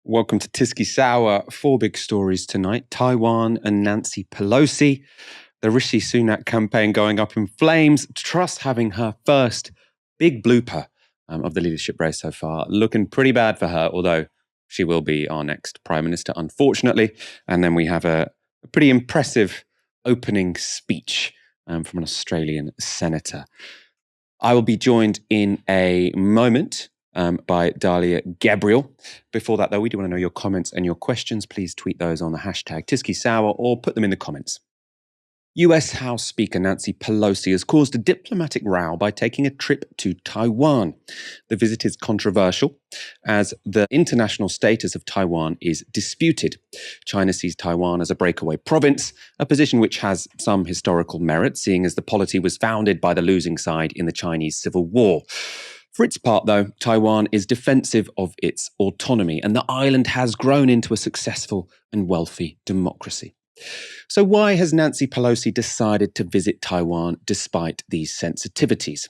Welcome to Tisky Sour. 4 big stories tonight. Taiwan and Nancy Pelosi. The Rishi Sunak campaign going up in flames. Truss having her first big blooper of the leadership race so far. Looking pretty bad for her, although she will be our next Prime Minister, unfortunately. And then we have a pretty impressive opening speech from an Australian senator. I will be joined in a moment by Dalia Gebrial. Before that, though, we do want to know your comments and your questions. Please tweet those on the hashtag TiskySour or put them in the comments. US House Speaker Nancy Pelosi has caused a diplomatic row by taking a trip to Taiwan. The visit is controversial as the international status of Taiwan is disputed. China sees Taiwan as a breakaway province, a position which has some historical merit, seeing as the polity was founded by the losing side in the Chinese Civil War. For its part, though, Taiwan is defensive of its autonomy, and the island has grown into a successful and wealthy democracy. So why has Nancy Pelosi decided to visit Taiwan despite these sensitivities?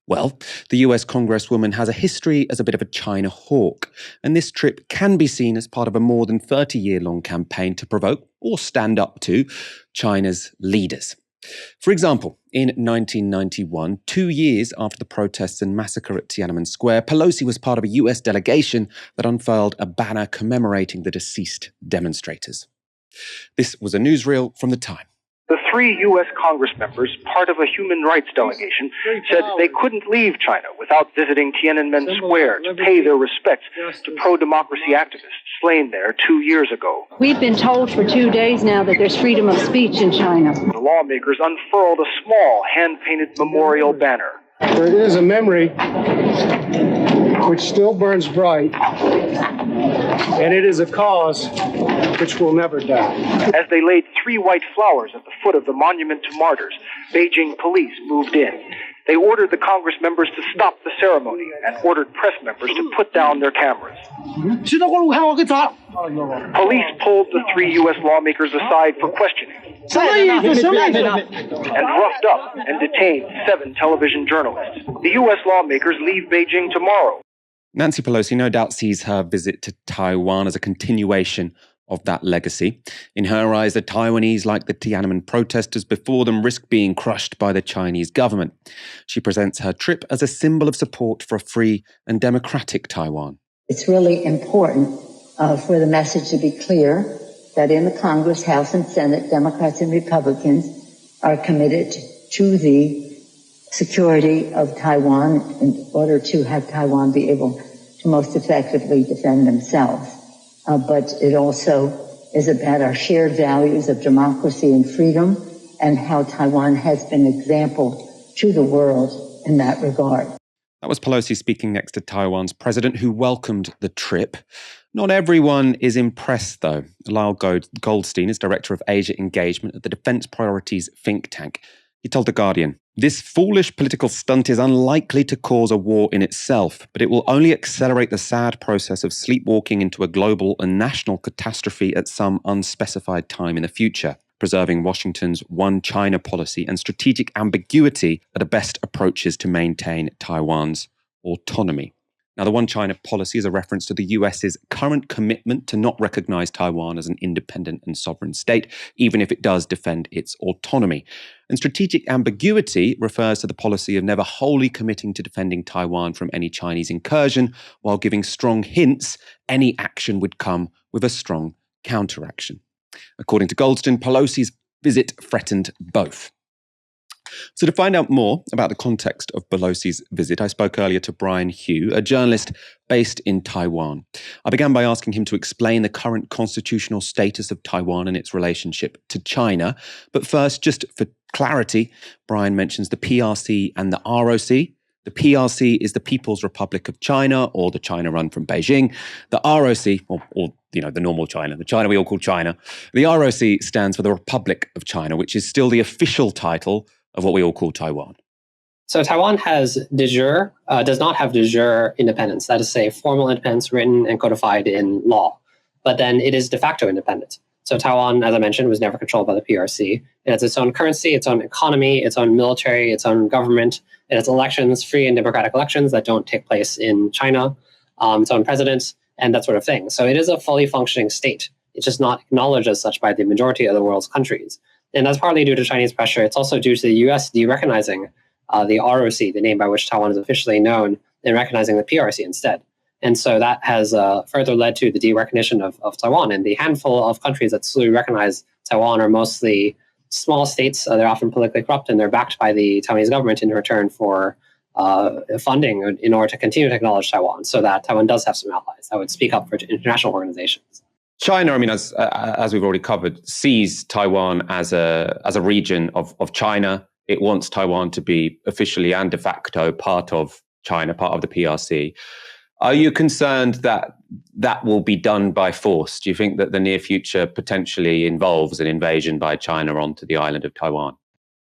Well, the US Congresswoman has a history as a bit of a China hawk, and this trip can be seen as part of a more than 30-year-long campaign to provoke or stand up to China's leaders. For example, in 1991, 2 years after the protests and massacre at Tiananmen Square, Pelosi was part of a US delegation that unfurled a banner commemorating the deceased demonstrators. This was a newsreel from the time. The 3 U.S. Congress members, part of a human rights delegation, said they couldn't leave China without visiting Tiananmen Square to pay their respects to pro-democracy activists slain there 2 years ago. We've been told for 2 days now that there's freedom of speech in China. The lawmakers unfurled a small hand-painted memorial banner. There is a memory which still burns bright, and it is a cause which will never die. As they laid 3 white flowers at the foot of the monument to martyrs, Beijing police moved in. They ordered the Congress members to stop the ceremony and ordered press members to put down their cameras. Police pulled the 3 U.S. lawmakers aside for questioning and roughed up and detained 7 television journalists. The U.S. lawmakers leave Beijing tomorrow. Nancy Pelosi no doubt sees her visit to Taiwan as a continuation of that legacy. In her eyes, the Taiwanese, like the Tiananmen protesters before them, risk being crushed by the Chinese government. She presents her trip as a symbol of support for a free and democratic Taiwan. It's really important for the message to be clear that in the Congress, House and Senate, Democrats and Republicans are committed to the security of Taiwan in order to have Taiwan be able to most effectively defend themselves. But it also is about our shared values of democracy and freedom and how Taiwan has been an example to the world in that regard. That was Pelosi speaking next to Taiwan's president, who welcomed the trip. Not everyone is impressed, though. Lyle Goldstein is Director of Asia Engagement at the Defence Priorities think tank. He told The Guardian, "This foolish political stunt is unlikely to cause a war in itself, but it will only accelerate the sad process of sleepwalking into a global and national catastrophe at some unspecified time in the future. Preserving Washington's one China policy and strategic ambiguity are the best approaches to maintain Taiwan's autonomy." Now, the one China policy is a reference to the US's current commitment to not recognize Taiwan as an independent and sovereign state, even if it does defend its autonomy. And strategic ambiguity refers to the policy of never wholly committing to defending Taiwan from any Chinese incursion, while giving strong hints any action would come with a strong counteraction. According to Goldstein, Pelosi's visit threatened both. So to find out more about the context of Pelosi's visit, I spoke earlier to Brian Hioe, a journalist based in Taiwan. I began by asking him to explain the current constitutional status of Taiwan and its relationship to China. But first, just for clarity, Brian mentions the PRC and the ROC. The PRC is the People's Republic of China, or the China run from Beijing. The ROC, or the normal China, the China we all call China. The ROC stands for the Republic of China, which is still the official title of what we all call Taiwan. So Taiwan has does not have de jure independence. That is to say, formal independence written and codified in law. But then it is de facto independent. So Taiwan, as I mentioned, was never controlled by the PRC. It has its own currency, its own economy, its own military, its own government. It has elections, free and democratic elections that don't take place in China. Its own president, and that sort of thing. So it is a fully functioning state. It's just not acknowledged as such by the majority of the world's countries. And that's partly due to Chinese pressure. It's also due to the US de-recognizing the ROC, the name by which Taiwan is officially known, and recognizing the PRC instead. And so that has further led to the de-recognition of Taiwan. And the handful of countries that slowly recognize Taiwan are mostly small states. They're often politically corrupt, and they're backed by the Taiwanese government in return for funding in order to continue to acknowledge Taiwan, so that Taiwan does have some allies that would speak up for international organizations. China, I mean, as we've already covered, sees Taiwan as a region of China. It wants Taiwan to be officially and de facto part of China, part of the PRC. Are you concerned that that will be done by force? Do you think that the near future potentially involves an invasion by China onto the island of Taiwan?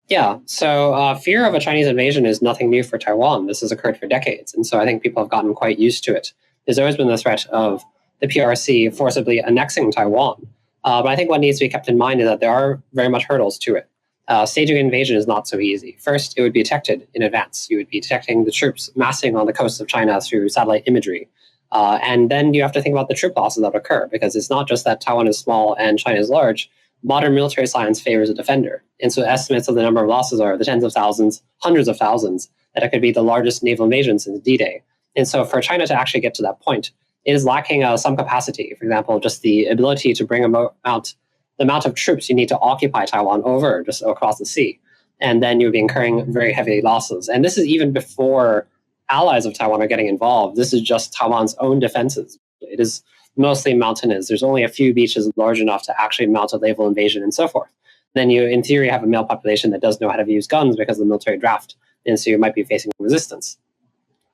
Yeah, so fear of a Chinese invasion is nothing new for Taiwan. This has occurred for decades, and so I think people have gotten quite used to it. There's always been the threat of the PRC forcibly annexing Taiwan. But I think what needs to be kept in mind is that there are very much hurdles to it. Staging an invasion is not so easy. First, it would be detected in advance. You would be detecting the troops massing on the coast of China through satellite imagery. And then you have to think about the troop losses that occur, because it's not just that Taiwan is small and China is large. Modern military science favors a defender. And so estimates of the number of losses are the tens of thousands, hundreds of thousands, that it could be the largest naval invasion since D-Day. And so for China to actually get to that point, it is lacking some capacity. For example, just the ability to bring out the amount of troops you need to occupy Taiwan over just across the sea. And then you'll be incurring very heavy losses. And this is even before allies of Taiwan are getting involved. This is just Taiwan's own defenses. It is mostly mountainous. There's only a few beaches large enough to actually mount a naval invasion and so forth. Then you, in theory, have a male population that does know how to use guns because of the military draft. And so you might be facing resistance.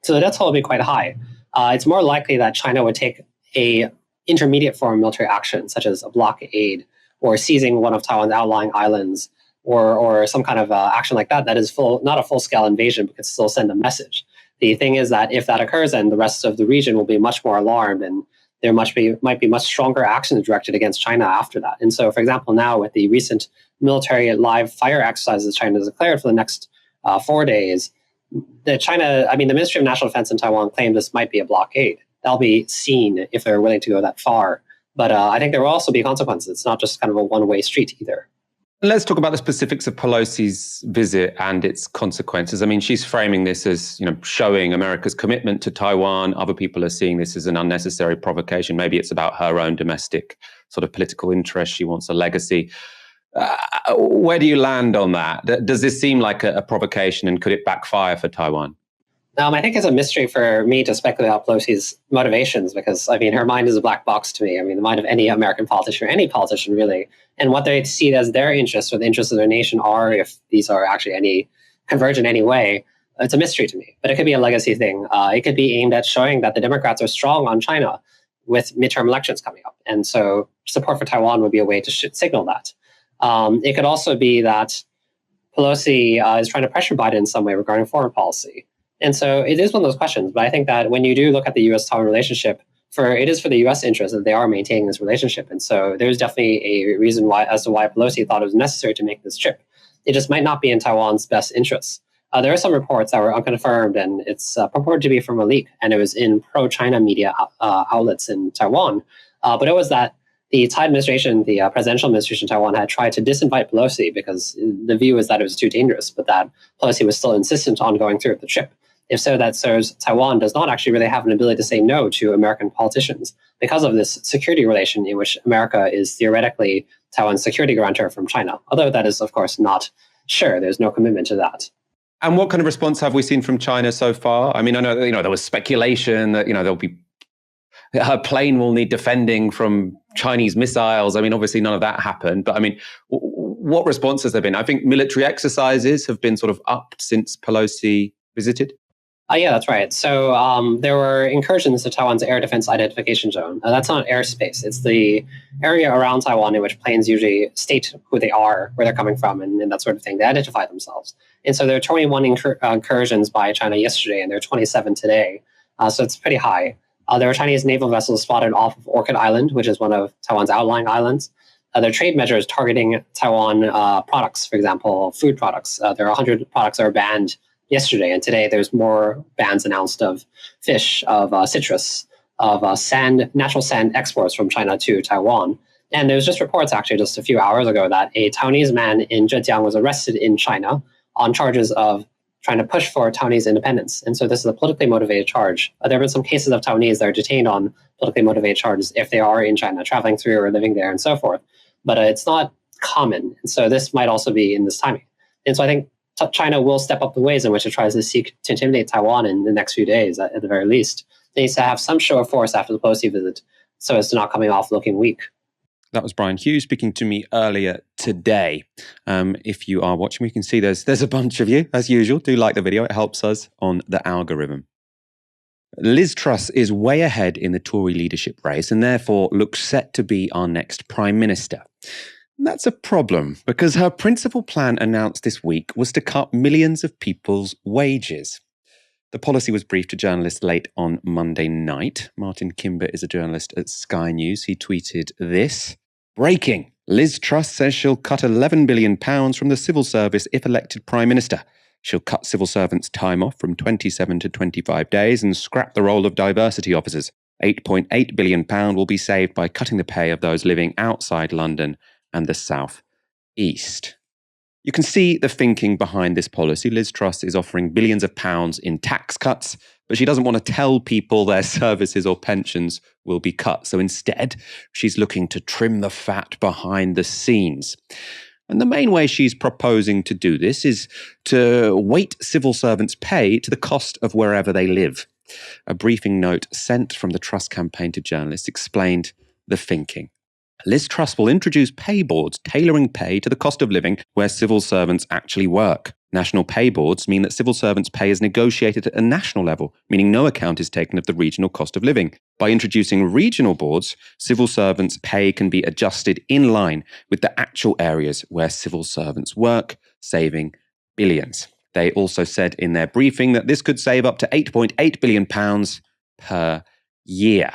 So the death toll will be quite high. It's more likely that China would take a intermediate form of military action, such as a blockade or seizing one of Taiwan's outlying islands, or some kind of action like that is not a full-scale invasion, but could still send a message. The thing is that if that occurs, then the rest of the region will be much more alarmed, and there might be much stronger actions directed against China after that. And so, for example, now with the recent military live fire exercises China has declared for the next 4 days, the Ministry of National Defense in Taiwan claimed this might be a blockade. That'll be seen if they're willing to go that far. But I think there will also be consequences. It's not just kind of a one-way street either. Let's talk about the specifics of Pelosi's visit and its consequences. I mean, she's framing this as, showing America's commitment to Taiwan. Other people are seeing this as an unnecessary provocation. Maybe it's about her own domestic sort of political interest. She wants a legacy. Where do you land on that? Does this seem like a provocation, and could it backfire for Taiwan? I think it's a mystery for me to speculate about Pelosi's motivations, because, her mind is a black box to me. The mind of any American politician, or any politician really, and what they see as their interests or the interests of their nation are, if these are actually converge in any way, it's a mystery to me. But it could be a legacy thing. It could be aimed at showing that the Democrats are strong on China with midterm elections coming up. And so support for Taiwan would be a way to signal that. It could also be that Pelosi is trying to pressure Biden in some way regarding foreign policy. And so it is one of those questions. But I think that when you do look at the U.S.-Taiwan relationship, it is for the U.S. interest that they are maintaining this relationship. And so there's definitely a reason as to why Pelosi thought it was necessary to make this trip. It just might not be in Taiwan's best interests. There are some reports that were unconfirmed, and it's purported to be from a leak, and it was in pro-China media outlets in Taiwan. But it was that the Tsai administration, the presidential administration in Taiwan, had tried to disinvite Pelosi because the view was that it was too dangerous, but that Pelosi was still insistent on going through with the trip. If so, that serves Taiwan does not actually really have an ability to say no to American politicians because of this security relation in which America is theoretically Taiwan's security guarantor from China. Although that is, of course, not sure. There's no commitment to that. And what kind of response have we seen from China so far? I know there was speculation that there'll be her plane will need defending from Chinese missiles. Obviously none of that happened. But what response has there been? I think military exercises have been sort of upped since Pelosi visited. Yeah, that's right. So there were incursions to Taiwan's air defense identification zone. That's not airspace. It's the area around Taiwan in which planes usually state who they are, where they're coming from, and that sort of thing. They identify themselves. And so there are 21 incursions by China yesterday, and there are 27 today. So it's pretty high. There were Chinese naval vessels spotted off of Orchid Island, which is one of Taiwan's outlying islands. There are trade measures targeting Taiwan products, for example, food products. There are 100 products that are banned yesterday, and today there's more bans announced of fish, of citrus, of natural sand exports from China to Taiwan. And there was just reports actually just a few hours ago that a Taiwanese man in Zhejiang was arrested in China on charges of trying to push for Taiwanese independence. And so this is a politically motivated charge. There have been some cases of Taiwanese that are detained on politically motivated charges if they are in China, traveling through or living there and so forth. But it's not common. And so this might also be in this timing. And so I think China will step up the ways in which it tries to seek to intimidate Taiwan in the next few days, at the very least. It needs to have some show of force after the Pelosi visit so as to not coming off looking weak. That was Brian Hughes speaking to me earlier today. If you are watching, we can see there's a bunch of you, as usual. Do like the video. It helps us on the algorithm. Liz Truss is way ahead in the Tory leadership race and therefore looks set to be our next Prime Minister. That's a problem because her principal plan announced this week was to cut millions of people's wages. The policy was briefed to journalists late on Monday night. Martin Kimber is a journalist at Sky News. He tweeted this. Breaking. Liz Truss says she'll cut £11 billion from the civil service if elected Prime Minister. She'll cut civil servants' time off from 27 to 25 days and scrap the role of diversity officers. £8.8 billion will be saved by cutting the pay of those living outside London and the South East. You can see the thinking behind this policy. Liz Truss is offering billions of pounds in tax cuts, but she doesn't want to tell people their services or pensions will be cut. So instead, she's looking to trim the fat behind the scenes. And the main way she's proposing to do this is to weight civil servants' pay to the cost of wherever they live. A briefing note sent from the Truss campaign to journalists explained the thinking. Liz Truss will introduce pay boards tailoring pay to the cost of living where civil servants actually work. National pay boards mean that civil servants' pay is negotiated at a national level, meaning no account is taken of the regional cost of living. By introducing regional boards, civil servants' pay can be adjusted in line with the actual areas where civil servants work, saving billions. They also said in their briefing that this could save up to £8.8 billion per year.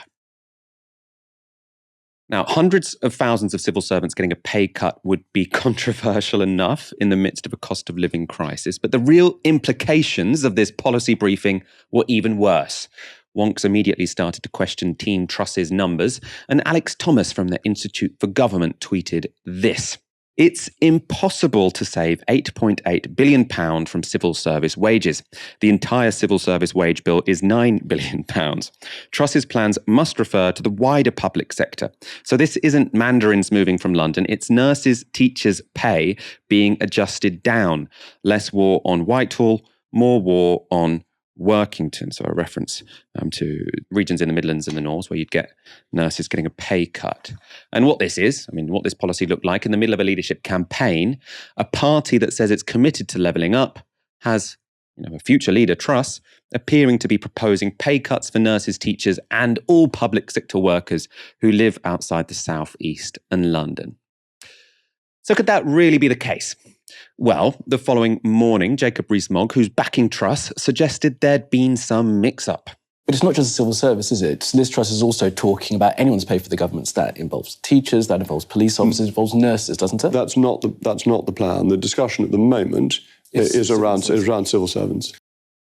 Now, hundreds of thousands of civil servants getting a pay cut would be controversial enough in the midst of a cost of living crisis, but the real implications of this policy briefing were even worse. Wonks immediately started to question Team Truss's numbers, and Alex Thomas from the Institute for Government tweeted this. It's impossible to save £8.8 billion from civil service wages. The entire civil service wage bill is £9 billion. Truss's plans must refer to the wider public sector. So this isn't mandarins moving from London, it's nurses, teachers' pay being adjusted down. Less war on Whitehall, more war on Workington, so a reference to regions in the Midlands and the North where you'd get nurses getting a pay cut. And what this is, what this policy looked like in the middle of a leadership campaign, a party that says it's committed to levelling up has a future leader, Truss, appearing to be proposing pay cuts for nurses, teachers and all public sector workers who live outside the South East and London. So could that really be the case? Well, the following morning, Jacob Rees-Mogg, who's backing Truss, suggested there'd been some mix-up. But it's not just the civil service, is it? Liz Truss is also talking about anyone's pay for the government. That involves teachers, that involves police officers, involves nurses, doesn't it? That's not the plan. The discussion at the moment is around civil servants.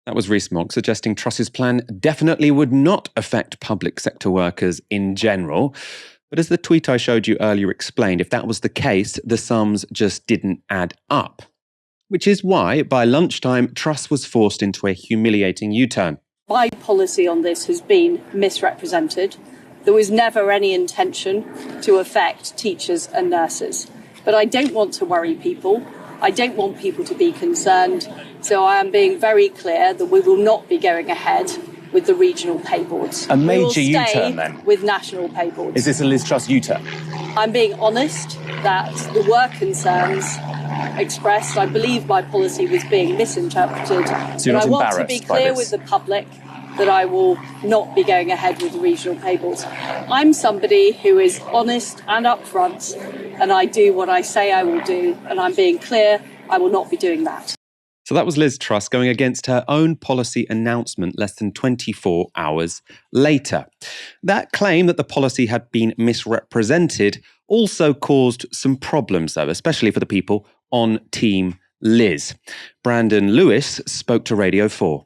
That was Rees-Mogg suggesting Truss's plan definitely would not affect public sector workers in general. But as the tweet I showed you earlier explained, if that was the case, the sums just didn't add up. Which is why, by lunchtime, Truss was forced into a humiliating U-turn. My policy on this has been misrepresented. There was never any intention to affect teachers and nurses. But I don't want to worry people. I don't want people to be concerned. So I am being very clear that we will not be going ahead with the regional pay boards. A major U-turn, then? With national pay boards. Is this a Liz Truss U-turn? I'm being honest that there were concerns expressed. I believe my policy was being misinterpreted. So you're not I want to be embarrassed by clear this? with the public that I will not be going ahead with the regional pay boards. I'm somebody who is honest and upfront, and I do what I say I will do, and I'm being clear, I will not be doing that. So that was Liz Truss going against her own policy announcement less than 24 hours later. That claim that the policy had been misrepresented also caused some problems, though, especially for the people on Team Liz. Brandon Lewis spoke to Radio 4.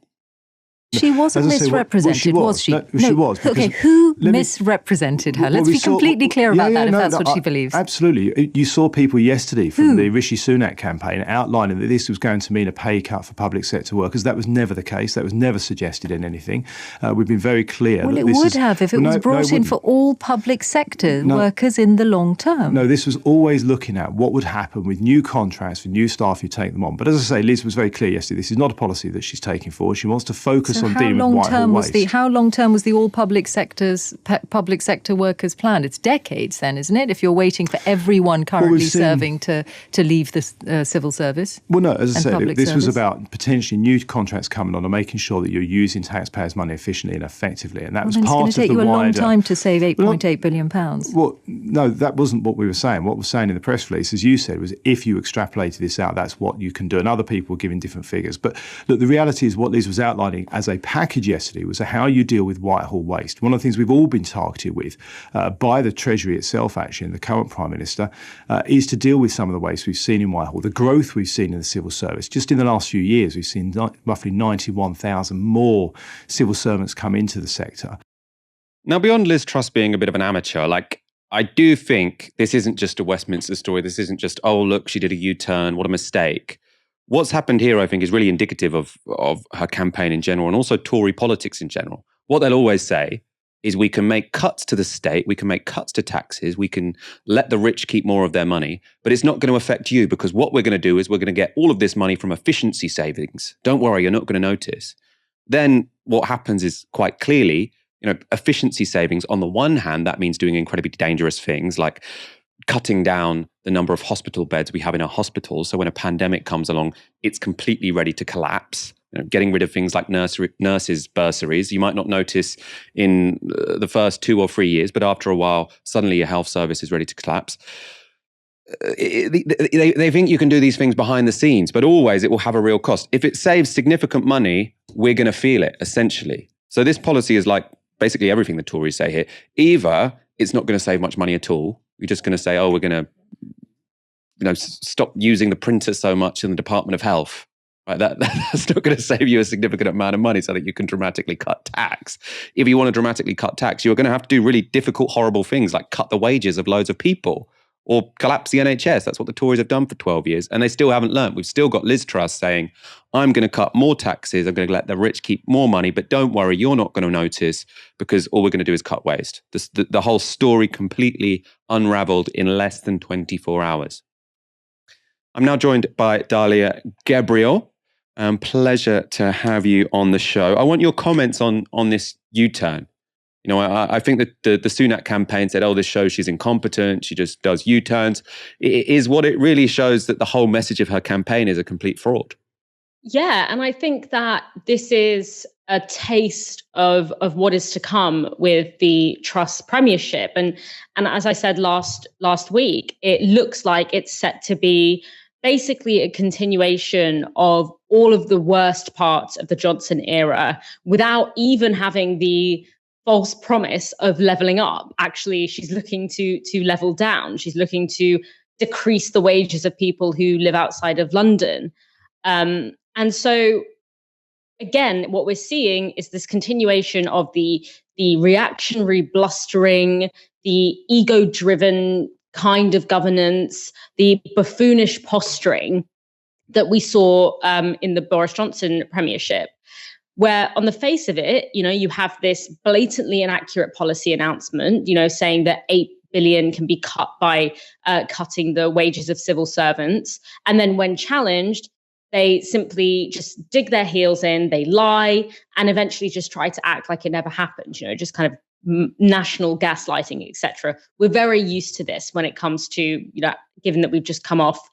She wasn't misrepresented, was she? No, she was. Okay, who misrepresented her? Let's be completely clear about that, if that's what she believes. Absolutely. You saw people yesterday from the Rishi Sunak campaign outlining that this was going to mean a pay cut for public sector workers. That was never the case. That was never suggested in anything. We've been very clear. Well, it would have if it was brought in for all public sector workers in the long term. No, this was always looking at what would happen with new contracts for new staff who take them on. But as I say, Liz was very clear yesterday. This is not a policy that she's taking forward. She wants to focus on dealing with Whitehall waste. How long term was the all public sector workers plan? It's decades then, isn't it? If you're waiting for everyone currently serving to leave the civil service. Well, no, as I said, this was about potentially new contracts coming on and making sure that you're using taxpayers' money efficiently and effectively. And that was part of the wider... It's going to take you a long time to save £8.8 billion. Well, no, that wasn't what we were saying. What we're saying in the press release, as you said, was if you extrapolated this out, that's what you can do. And other people were giving different figures. But look, the reality is what Liz was outlining as a package yesterday was how you deal with Whitehall waste. One of the things we've all been targeted with by the Treasury itself, actually, and the current Prime Minister, is to deal with some of the waste we've seen in Whitehall, the growth we've seen in the civil service. Just in the last few years, we've seen roughly 91,000 more civil servants come into the sector. Now, beyond Liz Truss being a bit of an amateur, I do think this isn't just a Westminster story. This isn't just, oh, look, she did a U-turn, what a mistake. What's happened here, I think, is really indicative of her campaign in general and also Tory politics in general. What they'll always say is we can make cuts to the state, we can make cuts to taxes, we can let the rich keep more of their money, but it's not going to affect you because what we're going to do is we're going to get all of this money from efficiency savings. Don't worry, you're not going to notice. Then what happens is quite clearly, efficiency savings, on the one hand, that means doing incredibly dangerous things like cutting down the number of hospital beds we have in our hospitals. So when a pandemic comes along, it's completely ready to collapse. Getting rid of things like nurses' bursaries. You might not notice in the first 2 or 3 years, but after a while, suddenly your health service is ready to collapse. They think you can do these things behind the scenes, but always it will have a real cost. If it saves significant money, we're going to feel it, essentially. So this policy is like basically everything the Tories say here. Either it's not going to save much money at all. You're just going to say, oh, we're going to stop using the printer so much in the Department of Health. Right, that's not going to save you a significant amount of money so that you can dramatically cut tax. If you want to dramatically cut tax, you're going to have to do really difficult, horrible things like cut the wages of loads of people or collapse the NHS. That's what the Tories have done for 12 years. And they still haven't learned. We've still got Liz Truss saying, I'm going to cut more taxes. I'm going to let the rich keep more money. But don't worry, you're not going to notice because all we're going to do is cut waste. The whole story completely unraveled in less than 24 hours. I'm now joined by Dalia Gebrial. Pleasure to have you on the show. I want your comments on this U-turn. I think that the Sunak campaign said, oh, this shows she's incompetent. She just does U-turns. Is what it really shows that the whole message of her campaign is a complete fraud. Yeah, and I think that this is a taste of what is to come with the Truss premiership. And as I said last week, it looks like it's set to be basically a continuation of all of the worst parts of the Johnson era without even having the false promise of levelling up. Actually, she's looking to level down. She's looking to decrease the wages of people who live outside of London. And so, again, what we're seeing is this continuation of the reactionary blustering, the ego-driven kind of governance, the buffoonish posturing that we saw in the Boris Johnson premiership, where on the face of it, you have this blatantly inaccurate policy announcement, saying that 8 billion can be cut by cutting the wages of civil servants. And then when challenged, they simply just dig their heels in, they lie, and eventually just try to act like it never happened, just kind of national gaslighting, etc. We're very used to this when it comes to, given that we've just come off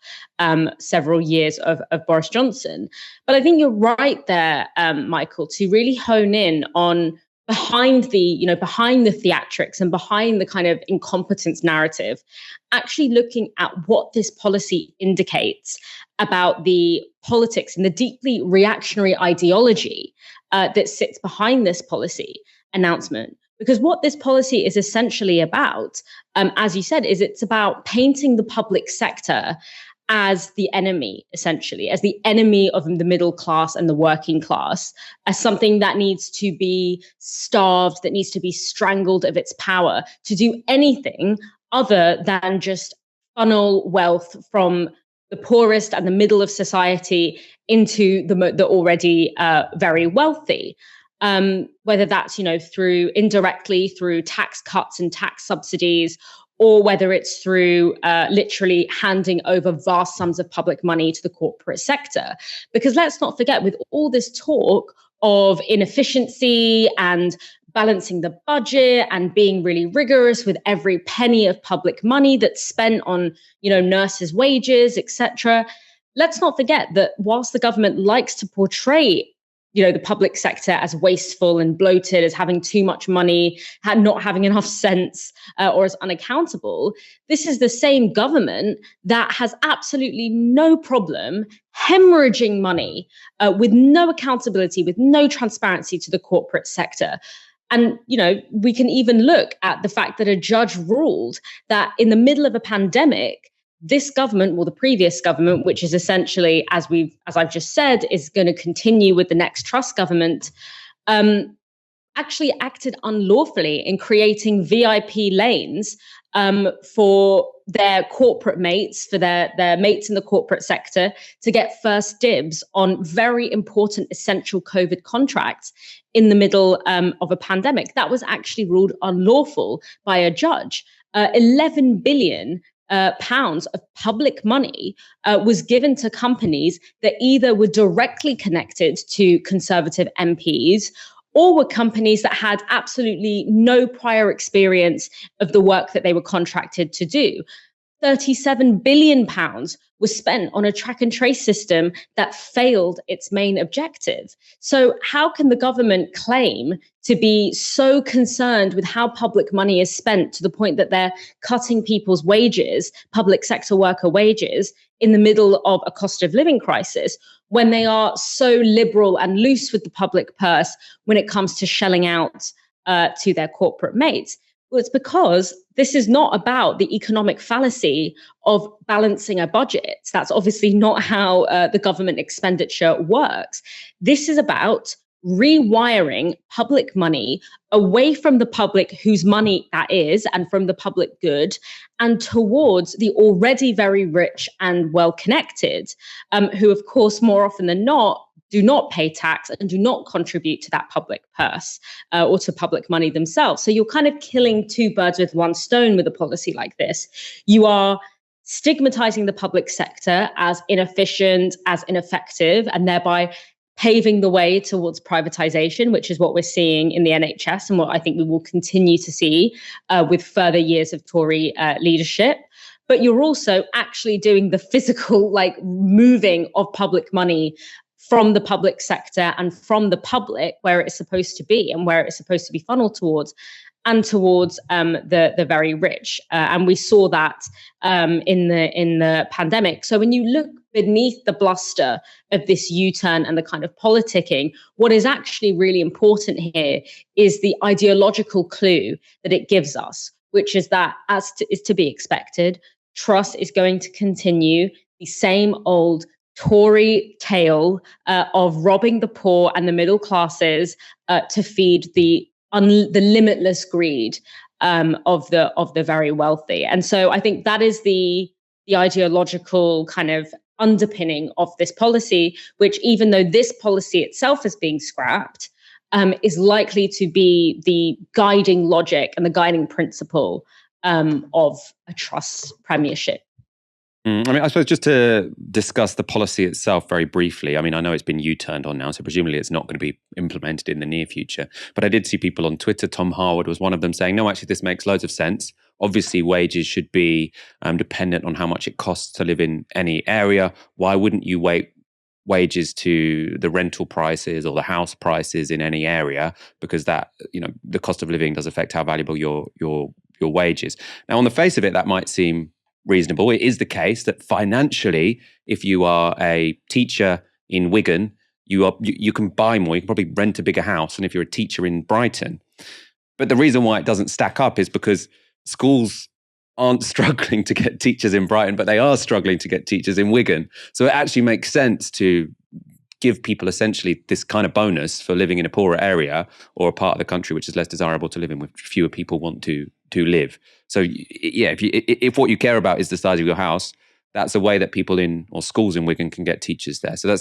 several years of Boris Johnson. But I think you're right there, Michael, to really hone in on behind the theatrics and behind the kind of incompetence narrative, actually looking at what this policy indicates about the politics and the deeply reactionary ideology that sits behind this policy announcement. Because what this policy is essentially about, as you said, is it's about painting the public sector as the enemy, essentially, as the enemy of the middle class and the working class, as something that needs to be starved, that needs to be strangled of its power, to do anything other than just funnel wealth from the poorest and the middle of society into the already very wealthy. Whether that's, through indirectly through tax cuts and tax subsidies, or whether it's through literally handing over vast sums of public money to the corporate sector. Because let's not forget, with all this talk of inefficiency and balancing the budget and being really rigorous with every penny of public money that's spent on, nurses' wages, etc., let's not forget that whilst the government likes to portray the public sector as wasteful and bloated, as having too much money, not having enough sense, or as unaccountable, this is the same government that has absolutely no problem hemorrhaging money with no accountability, with no transparency to the corporate sector. And, we can even look at the fact that a judge ruled that in the middle of a pandemic, this government, the previous government, which is essentially, as I've just said, is going to continue with the next Truss government, actually acted unlawfully in creating VIP lanes for their corporate mates, for their mates in the corporate sector, to get first dibs on very important, essential COVID contracts in the middle of a pandemic. That was actually ruled unlawful by a judge. 11 billion pounds of public money was given to companies that either were directly connected to Conservative MPs or were companies that had absolutely no prior experience of the work that they were contracted to do. 37 billion pounds was spent on a track and trace system that failed its main objective. So how can the government claim to be so concerned with how public money is spent to the point that they're cutting people's wages, public sector worker wages, in the middle of a cost of living crisis, when they are so liberal and loose with the public purse when it comes to shelling out to their corporate mates? Well, it's because this is not about the economic fallacy of balancing a budget. That's obviously not how the government expenditure works. This is about rewiring public money away from the public whose money that is and from the public good, and towards the already very rich and well-connected, who, of course, more often than not, do not pay tax and do not contribute to that public purse or to public money themselves. So you're kind of killing two birds with one stone with a policy like this. You are stigmatizing the public sector as inefficient, as ineffective, and thereby paving the way towards privatization, which is what we're seeing in the NHS and what I think we will continue to see with further years of Tory leadership. But you're also actually doing the physical, moving of public money from the public sector and from the public where it's supposed to be and where it's supposed to be funneled towards, and towards the very rich. And we saw that in the pandemic. So when you look beneath the bluster of this U-turn and the kind of politicking, what is actually really important here is the ideological clue that it gives us, which is that, is to be expected, Truss is going to continue the same old Tory tale of robbing the poor and the middle classes to feed the limitless greed of the very wealthy. And so I think that is the ideological kind of underpinning of this policy, which, even though this policy itself is being scrapped, is likely to be the guiding logic and the guiding principle of a Truss premiership. I suppose just to discuss the policy itself very briefly. I know it's been U-turned on now, so presumably it's not going to be implemented in the near future. But I did see people on Twitter, Tom Harwood was one of them, saying, no, actually, this makes loads of sense. Obviously, wages should be dependent on how much it costs to live in any area. Why wouldn't you weight wages to the rental prices or the house prices in any area? Because that, the cost of living does affect how valuable your wage is. Now, on the face of it, that might seem reasonable. It is the case that financially, if you are a teacher in Wigan, you can buy more. You can probably rent a bigger house than if you're a teacher in Brighton. But the reason why it doesn't stack up is because schools aren't struggling to get teachers in Brighton, but they are struggling to get teachers in Wigan. So it actually makes sense to give people essentially this kind of bonus for living in a poorer area or a part of the country which is less desirable to live in, which fewer people want to live. So yeah, if what you care about is the size of your house, that's a way that people in or schools in Wigan can get teachers there. So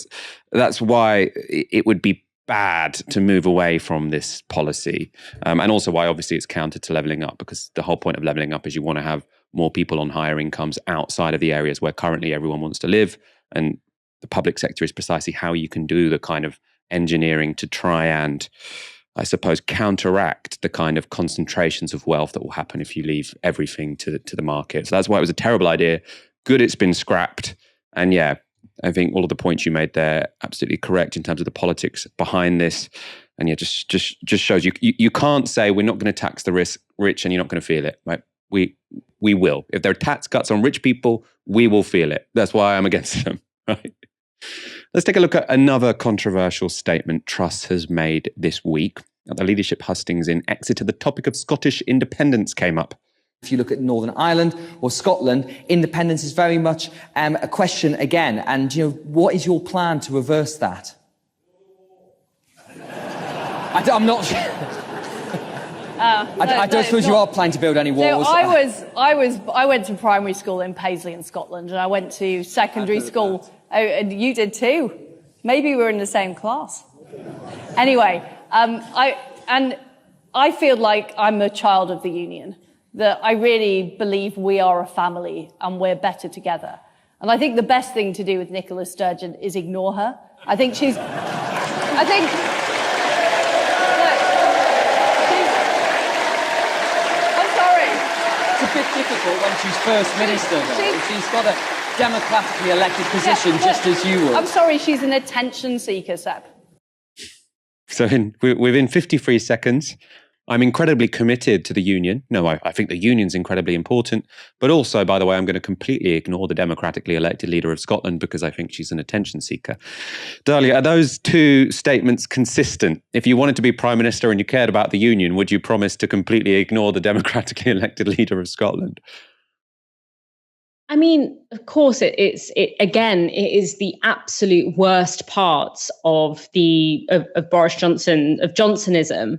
that's why it would be bad to move away from this policy, and also why obviously it's counter to levelling up, because the whole point of levelling up is you want to have more people on higher incomes outside of the areas where currently everyone wants to live, and the public sector is precisely how you can do the kind of engineering to try and, I suppose, counteract the kind of concentrations of wealth that will happen if you leave everything to the market. So that's why it was a terrible idea. Good it's been scrapped. And yeah, I think all of the points you made there absolutely correct in terms of the politics behind this. And yeah, just shows you can't say we're not going to tax the rich and you're not going to feel it, right? We will. If there are tax cuts on rich people, we will feel it. That's why I'm against them, right? Let's take a look at another controversial statement Truss has made this week. At the leadership hustings in Exeter, the topic of Scottish independence came up. If you look at Northern Ireland or Scotland, independence is very much a question again. And what is your plan to reverse that? I'm not sure. I don't suppose you are planning to build any walls. So I went to primary school in Paisley in Scotland, and I went to secondary school. Oh, and you did too. Maybe we were in the same class. Anyway, I feel like I'm a child of the Union. That I really believe we are a family and we're better together. And I think the best thing to do with Nicola Sturgeon is ignore her. I'm sorry. It's a bit difficult when she's First Minister, though. She's got a democratically elected position, just as you would. I'm sorry, she's an attention seeker, Seb. So within 53 seconds, I'm incredibly committed to the union. No, I think the union's incredibly important. But also, by the way, I'm going to completely ignore the democratically elected leader of Scotland because I think she's an attention seeker. Dalia, are those two statements consistent? If you wanted to be Prime Minister and you cared about the union, would you promise to completely ignore the democratically elected leader of Scotland? I mean, of course, it is the absolute worst parts of Boris Johnson, of Johnsonism,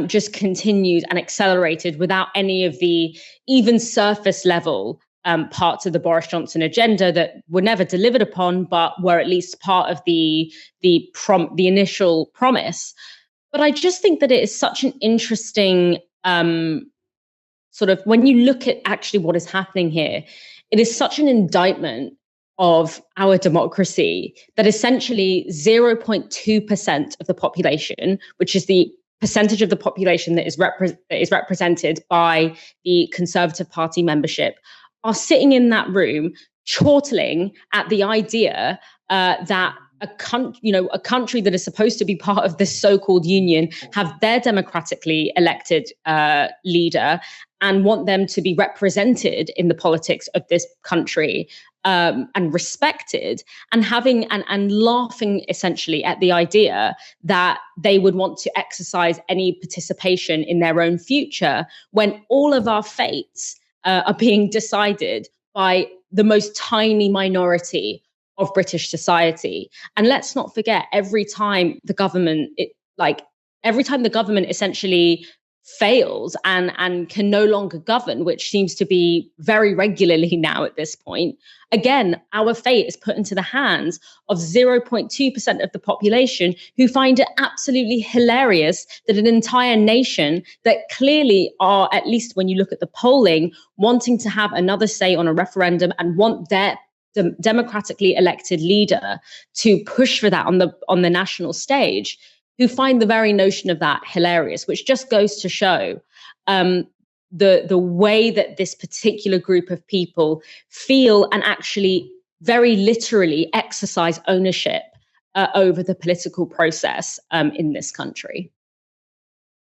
just continued and accelerated without any of the even surface level parts of the Boris Johnson agenda that were never delivered upon, but were at least part of the initial promise. But I just think that it is such an interesting sort of, when you look at actually what is happening here, it is such an indictment of our democracy that essentially 0.2% of the population, which is the percentage of the population that is represented by the Conservative Party membership, are sitting in that room chortling at the idea that a country that is supposed to be part of this so-called union have their democratically elected leader and want them to be represented in the politics of this country and respected, and having and laughing essentially at the idea that they would want to exercise any participation in their own future when all of our fates are being decided by the most tiny minority of British society. And let's not forget, every time the government essentially fails and can no longer govern, which seems to be very regularly now at this point, again, our fate is put into the hands of 0.2% of the population who find it absolutely hilarious that an entire nation that clearly are, at least when you look at the polling, wanting to have another say on a referendum and want their democratically elected leader to push for that on the national stage, who find the very notion of that hilarious, which just goes to show the way that this particular group of people feel and actually very literally exercise ownership over the political process in this country.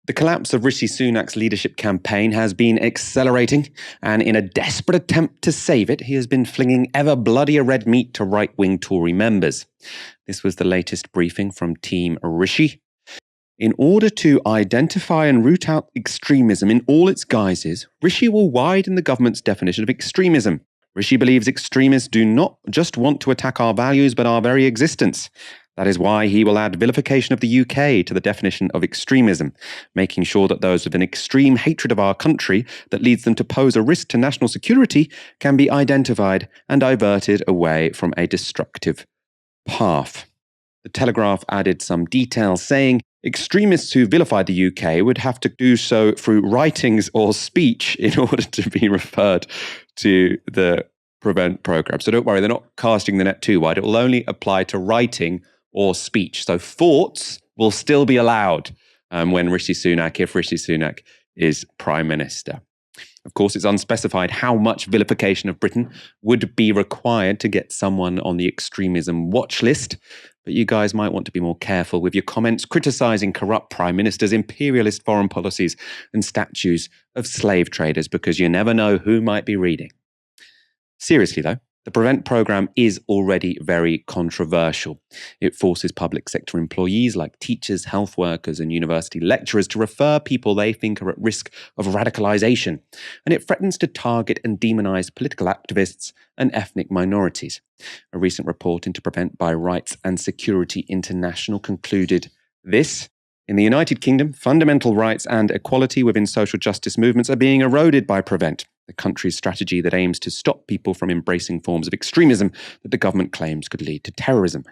The collapse of Rishi Sunak's leadership campaign has been accelerating, and in a desperate attempt to save it, he has been flinging ever bloodier red meat to right-wing Tory members. This was the latest briefing from Team Rishi. In order to identify and root out extremism in all its guises, Rishi will widen the government's definition of extremism. Rishi believes extremists do not just want to attack our values, but our very existence. That is why he will add vilification of the UK to the definition of extremism, making sure that those with an extreme hatred of our country that leads them to pose a risk to national security can be identified and diverted away from a destructive path. The Telegraph added some details saying extremists who vilify the UK would have to do so through writings or speech in order to be referred to the Prevent programme. So don't worry, they're not casting the net too wide. It will only apply to writing or speech. So thoughts will still be allowed when if Rishi Sunak is Prime Minister. Of course, it's unspecified how much vilification of Britain would be required to get someone on the extremism watch list. But you guys might want to be more careful with your comments criticising corrupt prime ministers, imperialist foreign policies, and statues of slave traders, because you never know who might be reading. Seriously, though, the Prevent programme is already very controversial. It forces public sector employees like teachers, health workers, and university lecturers to refer people they think are at risk of radicalisation, and it threatens to target and demonise political activists and ethnic minorities. A recent report into Prevent by Rights and Security International concluded this. In the United Kingdom, fundamental rights and equality within social justice movements are being eroded by Prevent, the country's strategy that aims to stop people from embracing forms of extremism that the government claims could lead to terrorism.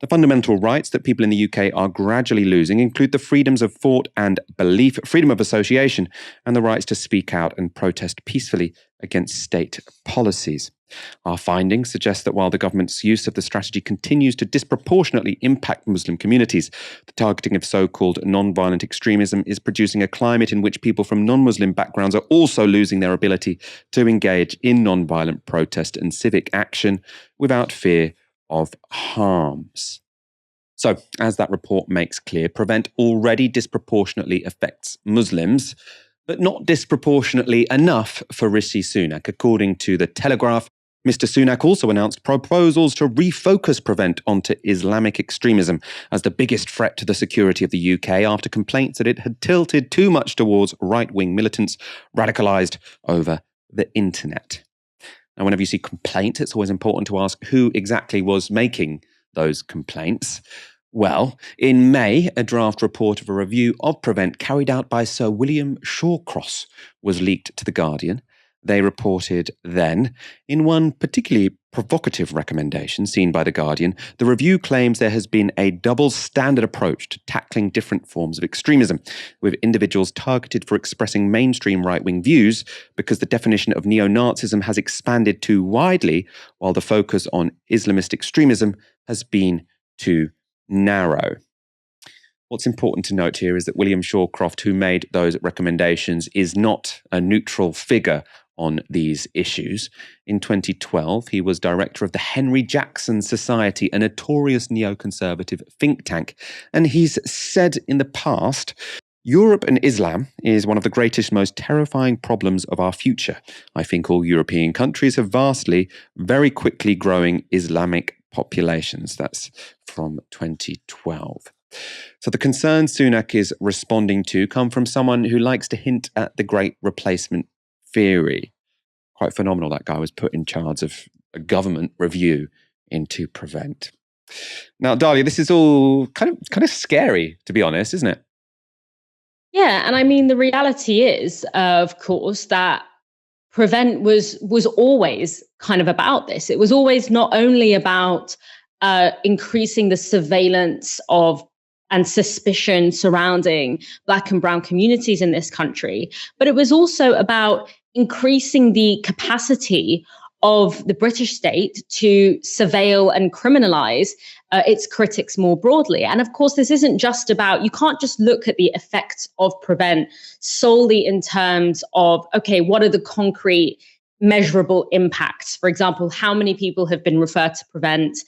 The fundamental rights that people in the UK are gradually losing include the freedoms of thought and belief, freedom of association, and the rights to speak out and protest peacefully against state policies. Our findings suggest that while the government's use of the strategy continues to disproportionately impact Muslim communities, the targeting of so-called non-violent extremism is producing a climate in which people from non-Muslim backgrounds are also losing their ability to engage in non-violent protest and civic action without fear of harms. So, as that report makes clear, Prevent already disproportionately affects Muslims, but not disproportionately enough for Rishi Sunak. According to the Telegraph, Mr. Sunak also announced proposals to refocus Prevent onto Islamic extremism as the biggest threat to the security of the UK after complaints that it had tilted too much towards right-wing militants radicalised over the internet. Now, whenever you see complaint, it's always important to ask who exactly was making those complaints. Well, in May, a draft report of a review of Prevent carried out by Sir William Shawcross was leaked to The Guardian. They reported then, in one particularly provocative recommendation seen by The Guardian, the review claims there has been a double standard approach to tackling different forms of extremism, with individuals targeted for expressing mainstream right-wing views because the definition of neo-Nazism has expanded too widely, while the focus on Islamist extremism has been too narrow. What's important to note here is that William Shawcross, who made those recommendations, is not a neutral figure on these issues. In 2012, he was director of the Henry Jackson Society, a notorious neoconservative think tank, and he's said in the past, Europe and Islam is one of the greatest, most terrifying problems of our future. I think all European countries have vastly, very quickly growing Islamic populations. That's from 2012. So the concerns Sunak is responding to come from someone who likes to hint at the great replacement theory. Quite phenomenal that guy was put in charge of a government review into Prevent. Now, Dalia, this is all kind of scary, to be honest, isn't it? Yeah, and I mean, the reality is, of course, that Prevent was always kind of about this. It was always not only about increasing the surveillance of and suspicion surrounding Black and brown communities in this country, but it was also about increasing the capacity of the British state to surveil and criminalize its critics more broadly. And of course, this isn't just about, you can't just look at the effects of Prevent solely in terms of, okay, what are the concrete measurable impacts? For example, how many people have been referred to Prevent?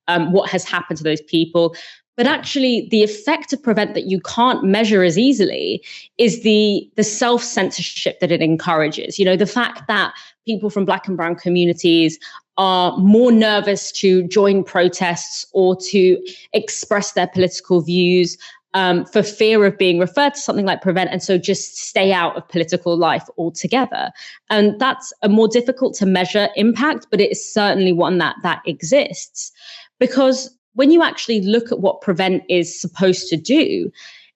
What has happened to those people? But actually, the effect of Prevent that you can't measure as easily is the self-censorship that it encourages. You know, the fact that people from Black and brown communities are more nervous to join protests or to express their political views for fear of being referred to something like prevent, and so just stay out of political life altogether. And that's a more difficult to measure impact, but it is certainly one that exists. Because when you actually look at what prevent is supposed to do,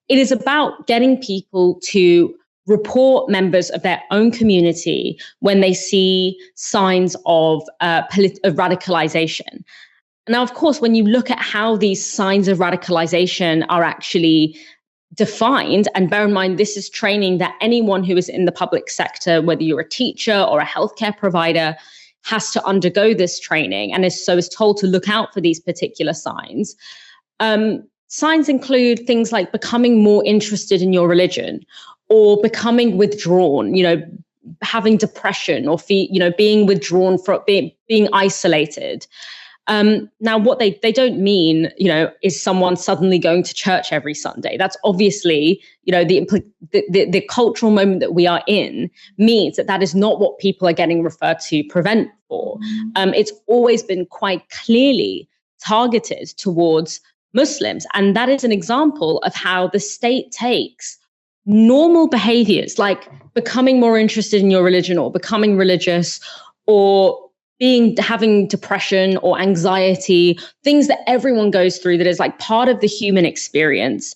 it is about getting people to report members of their own community when they see signs of radicalization. Now, of course, when you look at how these signs of radicalization are actually defined, and bear in mind, this is training that anyone who is in the public sector, whether you're a teacher or a healthcare provider, has to undergo this training and is told to look out for these particular signs. Signs include things like becoming more interested in your religion, or becoming withdrawn, having depression, or being withdrawn from being isolated. Now, what they don't mean, is someone suddenly going to church every Sunday. That's obviously, the cultural moment that we are in means that is not what people are getting referred to prevent for. It's always been quite clearly targeted towards Muslims. And that is an example of how the state takes normal behaviors like becoming more interested in your religion, or becoming religious, or having depression or anxiety, things that everyone goes through that is like part of the human experience,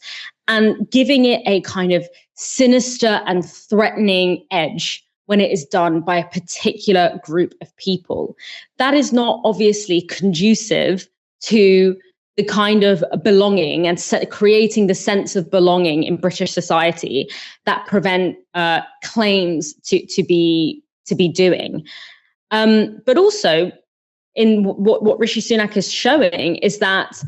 and giving it a kind of sinister and threatening edge when it is done by a particular group of people. That is not obviously conducive to the kind of belonging and creating the sense of belonging in British society that prevent claims to be doing. But also, in what Rishi Sunak is showing is that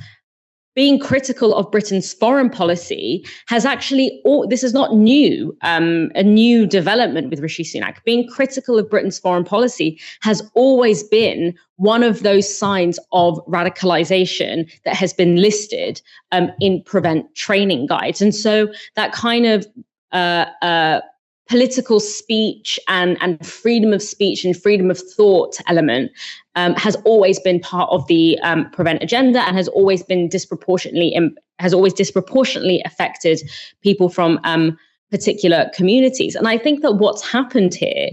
being critical of Britain's foreign policy has actually, this is not new, a new development with Rishi Sunak. Being critical of Britain's foreign policy has always been one of those signs of radicalization that has been listed in prevent training guides. And so that kind of political speech and freedom of speech and freedom of thought element has always been part of the prevent agenda, and has always disproportionately affected people from particular communities. And I think that what's happened here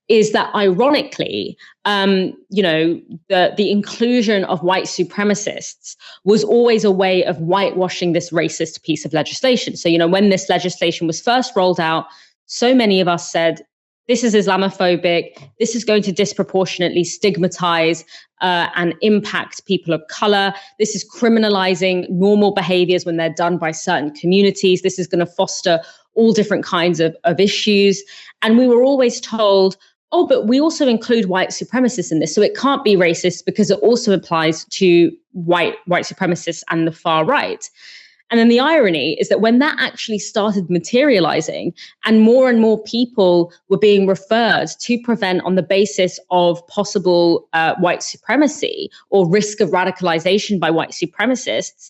is that, ironically, the inclusion of white supremacists was always a way of whitewashing this racist piece of legislation. So, when this legislation was first rolled out, so many of us said, this is Islamophobic, this is going to disproportionately stigmatize and impact people of color. This is criminalizing normal behaviors when they're done by certain communities. This is going to foster all different kinds of issues. And we were always told, oh, but we also include white supremacists in this, so it can't be racist because it also applies to white supremacists and the far right. And then the irony is that when that actually started materializing and more people were being referred to prevent on the basis of possible white supremacy or risk of radicalization by white supremacists,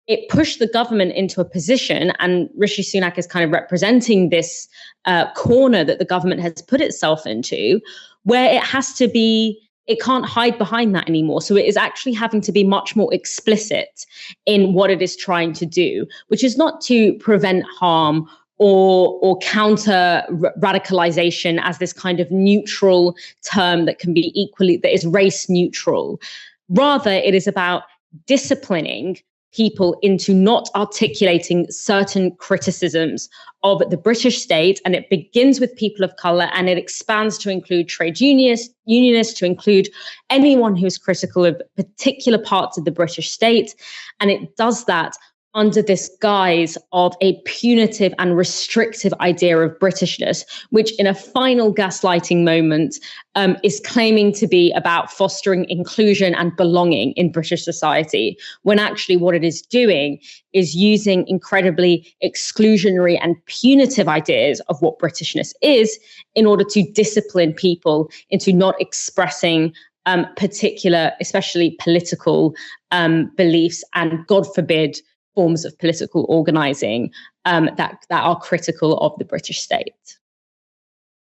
it pushed the government into a position, and Rishi Sunak is kind of representing this corner that the government has put itself into, where it can't hide behind that anymore. So it is actually having to be much more explicit in what it is trying to do, which is not to prevent harm or counter radicalization as this kind of neutral term that is race neutral. Rather, it is about disciplining people into not articulating certain criticisms of the British state. And it begins with people of color, and it expands to include trade unionists, to include anyone who's critical of particular parts of the British state. And it does that under this guise of a punitive and restrictive idea of Britishness, which in a final gaslighting moment is claiming to be about fostering inclusion and belonging in British society, when actually what it is doing is using incredibly exclusionary and punitive ideas of what Britishness is in order to discipline people into not expressing particular, especially political beliefs, and God forbid, forms of political organizing that are critical of the British state.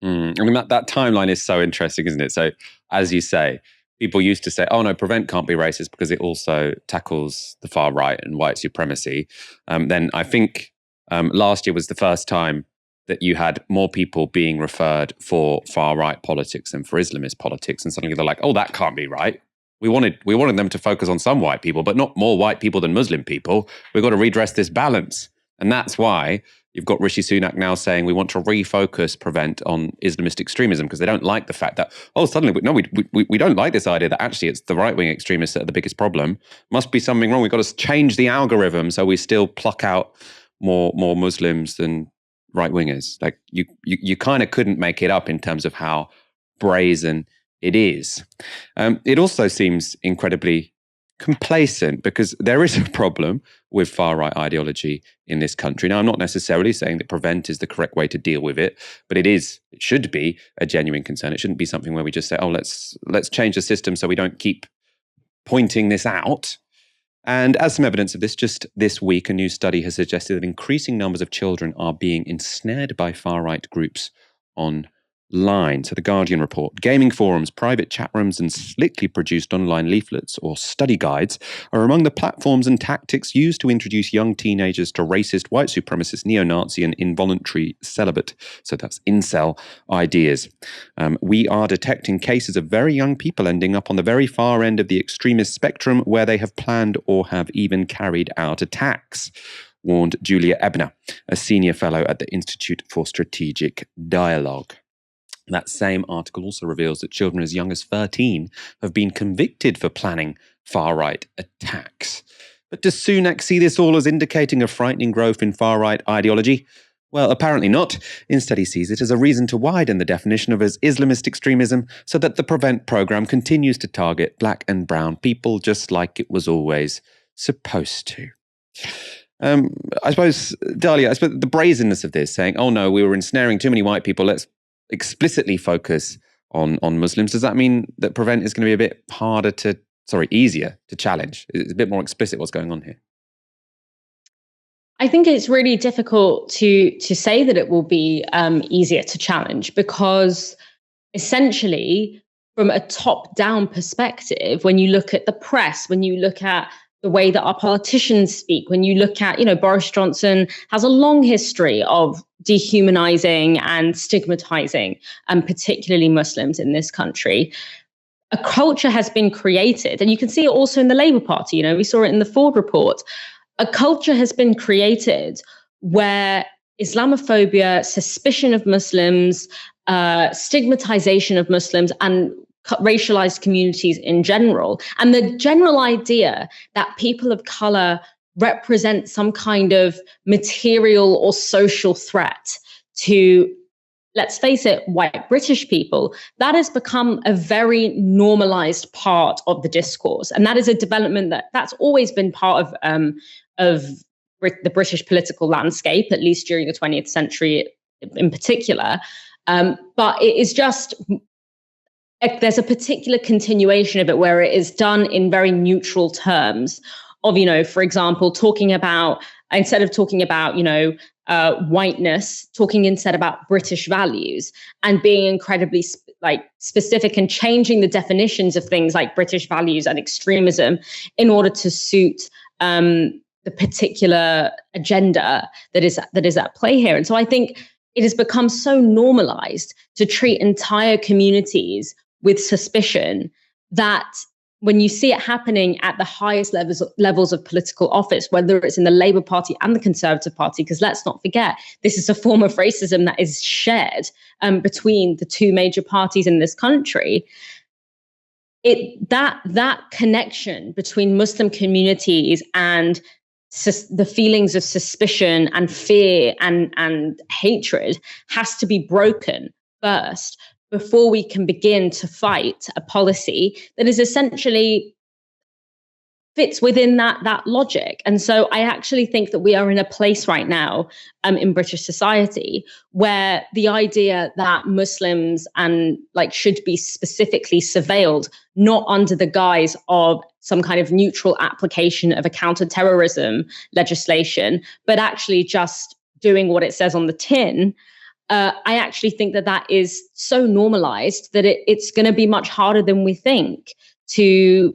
I mean, that timeline is so interesting, isn't it? So, as you say, people used to say, oh no, prevent can't be racist because it also tackles the far right and white supremacy. Then I think last year was the first time that you had more people being referred for far right politics than for Islamist politics. And suddenly they're like, oh, that can't be right. We wanted them to focus on some white people, but not more white people than Muslim people. We've got to redress this balance. And that's why you've got Rishi Sunak now saying we want to refocus prevent on Islamist extremism, because they don't like the fact that, oh, suddenly, no, we don't like this idea that actually it's the right-wing extremists that are the biggest problem. Must be something wrong. We've got to change the algorithm so we still pluck out more Muslims than right-wingers. Like you kind of couldn't make it up in terms of how brazen it is. It also seems incredibly complacent because there is a problem with far-right ideology in this country. Now, I'm not necessarily saying that prevent is the correct way to deal with it, but it should be a genuine concern. It shouldn't be something where we just say, oh, let's change the system so we don't keep pointing this out. And as some evidence of this, just this week, a new study has suggested that increasing numbers of children are being ensnared by far-right groups online. So the Guardian report, gaming forums, private chat rooms, and slickly produced online leaflets or study guides are among the platforms and tactics used to introduce young teenagers to racist, white supremacist, neo-Nazi, and involuntary celibate, so that's incel, ideas. We are detecting cases of very young people ending up on the very far end of the extremist spectrum where they have planned or have even carried out attacks, warned Julia Ebner, a senior fellow at the Institute for Strategic Dialogue. That same article also reveals that children as young as 13 have been convicted for planning far-right attacks. But does Sunak see this all as indicating a frightening growth in far-right ideology? Well, apparently not. Instead, he sees it as a reason to widen the definition of as Islamist extremism so that the Prevent programme continues to target black and brown people just like it was always supposed to. I suppose, Dalia, the brazenness of this, saying, oh no, we were ensnaring too many white people, let's explicitly focus on Muslims. Does that mean that Prevent is going to be a bit easier to challenge? It's a bit more explicit what's going on here. I think it's really difficult to say that it will be easier to challenge, because essentially from a top-down perspective, when you look at the press, when you look at the way that our politicians speak, when you look at, Boris Johnson has a long history of dehumanizing and stigmatizing, particularly Muslims in this country. A culture has been created, and you can see it also in the Labour Party. We saw it in the Ford report. A culture has been created where Islamophobia, suspicion of Muslims, stigmatization of Muslims, and racialized communities in general, and the general idea that people of color represent some kind of material or social threat to, let's face it, white British people, that has become a very normalized part of the discourse. And that is a development that's always been part of the British political landscape, at least during the 20th century in particular. But it is just, there's a particular continuation of it where it is done in very neutral terms of, for example, instead of talking about, whiteness, talking instead about British values, and being incredibly specific and changing the definitions of things like British values and extremism in order to suit the particular agenda that is at play here. And so I think it has become so normalized to treat entire communities with suspicion that when you see it happening at the highest levels of political office, whether it's in the Labour Party and the Conservative Party, because let's not forget, this is a form of racism that is shared between the two major parties in this country. That connection between Muslim communities and the feelings of suspicion and fear and hatred has to be broken first, before we can begin to fight a policy that is essentially fits within that logic. And so I actually think that we are in a place right now in British society where the idea that Muslims should be specifically surveilled, not under the guise of some kind of neutral application of a counter-terrorism legislation, but actually just doing what it says on the tin, I actually think that is so normalized that it's going to be much harder than we think to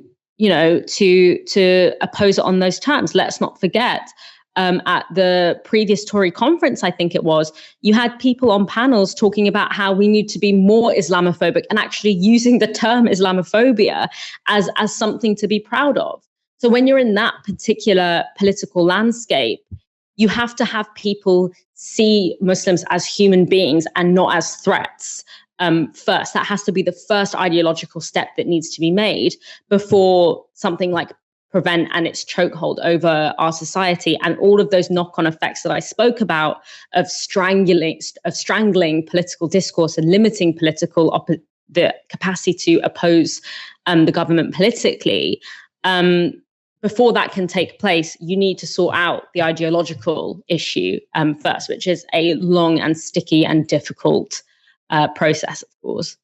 oppose it on those terms. Let's not forget, at the previous Tory conference, I think it was, you had people on panels talking about how we need to be more Islamophobic and actually using the term Islamophobia as something to be proud of. So when you're in that particular political landscape, you have to have people see Muslims as human beings and not as threats. First, that has to be the first ideological step that needs to be made before something like Prevent and its chokehold over our society and all of those knock-on effects that I spoke about of strangling political discourse and limiting the capacity to oppose the government politically. Before that can take place, you need to sort out the ideological issue first, which is a long and sticky and difficult process, of course.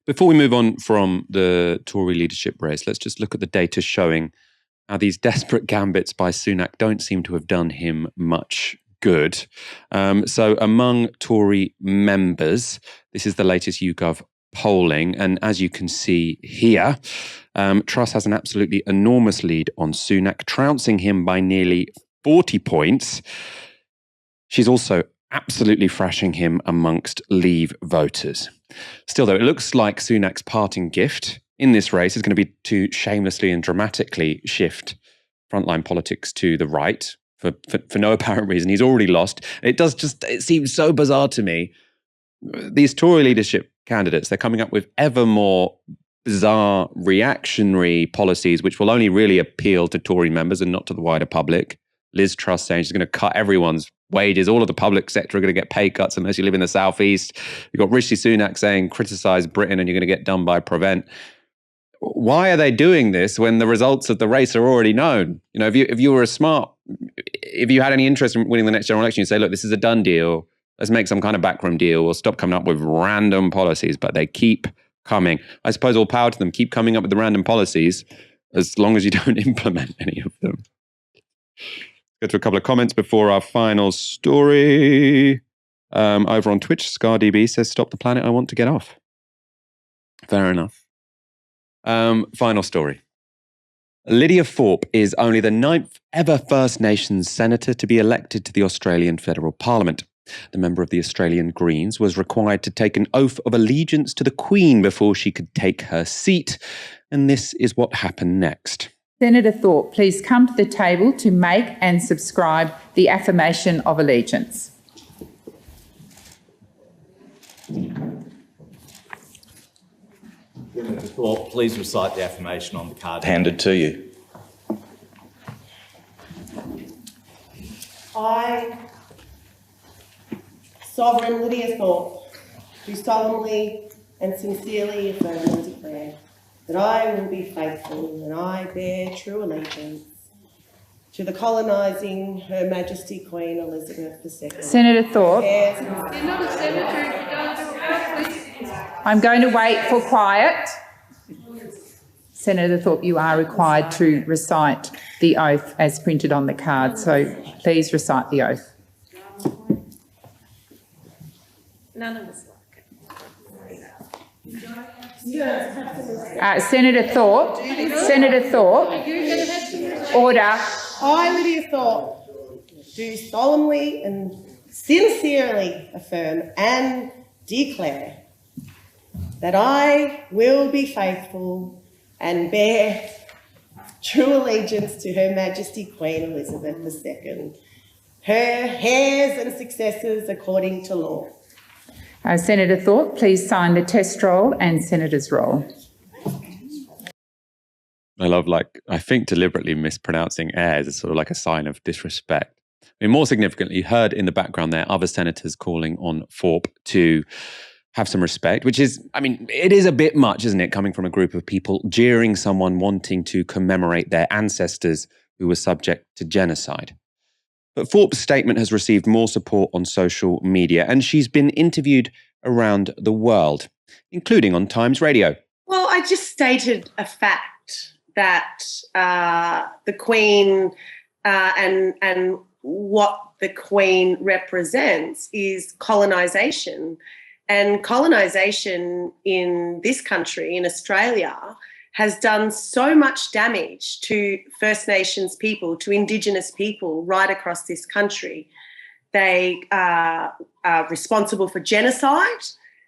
Before we move on from the Tory leadership race, let's just look at the data showing how these desperate gambits by Sunak don't seem to have done him much good. So among Tory members, this is the latest YouGov polling, and as you can see here, Truss has an absolutely enormous lead on Sunak, trouncing him by nearly 40 points. She's also absolutely thrashing him amongst Leave voters. Still, though, it looks like Sunak's parting gift in this race is going to be to shamelessly and dramatically shift frontline politics to the right for no apparent reason. He's already lost. It seems so bizarre to me. These Tory leadership candidates, they're coming up with ever more bizarre reactionary policies which will only really appeal to Tory members and not to the wider public. Liz Truss saying she's going to cut everyone's wages. All of the public sector are going to get pay cuts unless you live in the southeast. You've got Rishi Sunak saying criticize Britain and you're going to get done by Prevent. Why are they doing this when the results of the race are already known? You know, if you had any interest in winning the next general election, you say, look, this is a done deal. Let's make some kind of backroom deal. We'll stop coming up with random policies, but they keep coming. I suppose all power to them. Keep coming up with the random policies as long as you don't implement any of them. Get to a couple of comments before our final story. Over on Twitch, ScarDB says, stop the planet, I want to get off. Fair enough. Final story. Lydia Thorpe is only the 9th ever First Nations senator to be elected to the Australian Federal Parliament. The member of the Australian Greens was required to take an oath of allegiance to the Queen before she could take her seat. And this is what happened next. Senator Thorpe, please come to the table to make and subscribe the affirmation of allegiance. Senator Thorpe, please recite the affirmation on the card handed to you. I, Sovereign Lydia Thorpe, do solemnly and sincerely affirm and declare that I will be faithful and I bear true allegiance to the colonising Her Majesty Queen Elizabeth II. Senator Thorpe, I'm going to wait for quiet. Senator Thorpe, you are required to recite the oath as printed on the card, so please recite the oath. None of us like it. Senator Thorpe, order. I, Lydia Thorpe, do solemnly and sincerely affirm and declare that I will be faithful and bear true allegiance to Her Majesty Queen Elizabeth II, her heirs and successors according to law. Senator Thorpe, please sign the test roll and senator's roll. I love, I think deliberately mispronouncing heirs is sort of like a sign of disrespect. I mean, more significantly, you heard in the background there other senators calling on Thorpe to have some respect, which is, I mean, it is a bit much, isn't it, coming from a group of people jeering someone wanting to commemorate their ancestors who were subject to genocide. But Thorpe's statement has received more support on social media, and she's been interviewed around the world, including on Times Radio. Well, I just stated a fact that the Queen and what the Queen represents is colonisation. And colonisation in this country, in Australia, has done so much damage to First Nations people, to Indigenous people right across this country. They are responsible for genocide.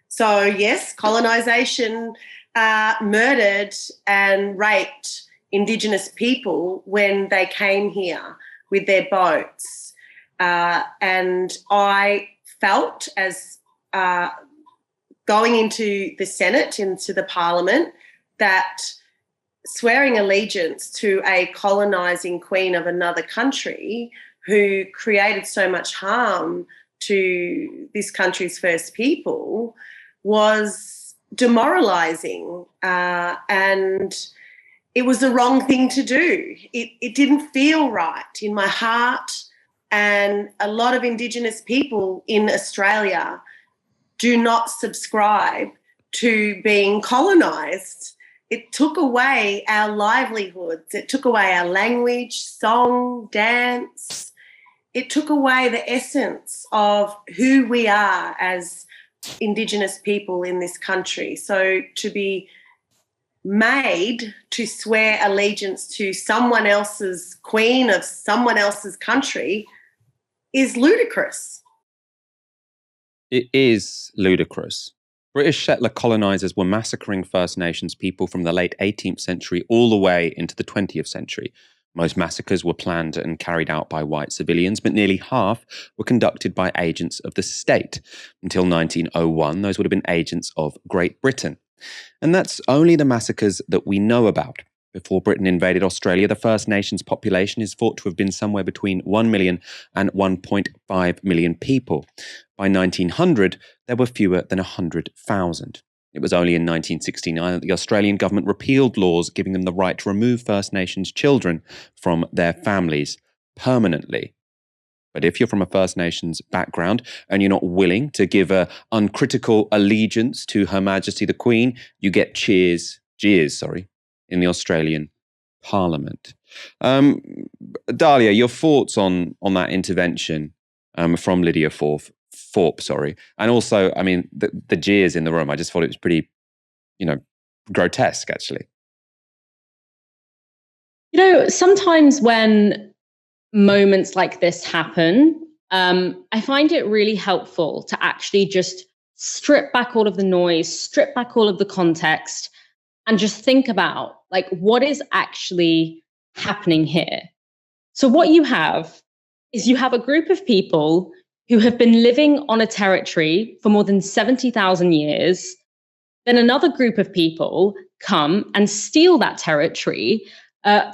So, yes, colonisation murdered and raped Indigenous people when they came here with their boats. And I felt, as going into the Senate, into the Parliament, that swearing allegiance to a colonising queen of another country who created so much harm to this country's First People was demoralising, and it was the wrong thing to do. It didn't feel right in my heart, and a lot of Indigenous people in Australia do not subscribe to being colonised. It took away our livelihoods. It took away our language, song, dance. It took away the essence of who we are as Indigenous people in this country. So to be made to swear allegiance to someone else's queen of someone else's country is ludicrous. It is ludicrous. British settler colonisers were massacring First Nations people from the late 18th century all the way into the 20th century. Most massacres were planned and carried out by white civilians, but nearly half were conducted by agents of the state. Until 1901, those would have been agents of Great Britain. And that's only the massacres that we know about. Before Britain invaded Australia, the First Nations population is thought to have been somewhere between 1 million and 1.5 million people. By 1900, there were fewer than 100,000. It was only in 1969 that the Australian government repealed laws giving them the right to remove First Nations children from their families permanently. But if you're from a First Nations background and you're not willing to give an uncritical allegiance to Her Majesty the Queen, you get jeers, in the Australian Parliament. Dalia, your thoughts on that intervention from Lydia Thorpe, and also, I mean, the jeers in the room. I just thought it was pretty, grotesque, actually. Sometimes when moments like this happen, I find it really helpful to actually just strip back all of the noise, strip back all of the context, and just think about, what is actually happening here? So what you have is a group of people who have been living on a territory for more than 70,000 years. Then another group of people come and steal that territory,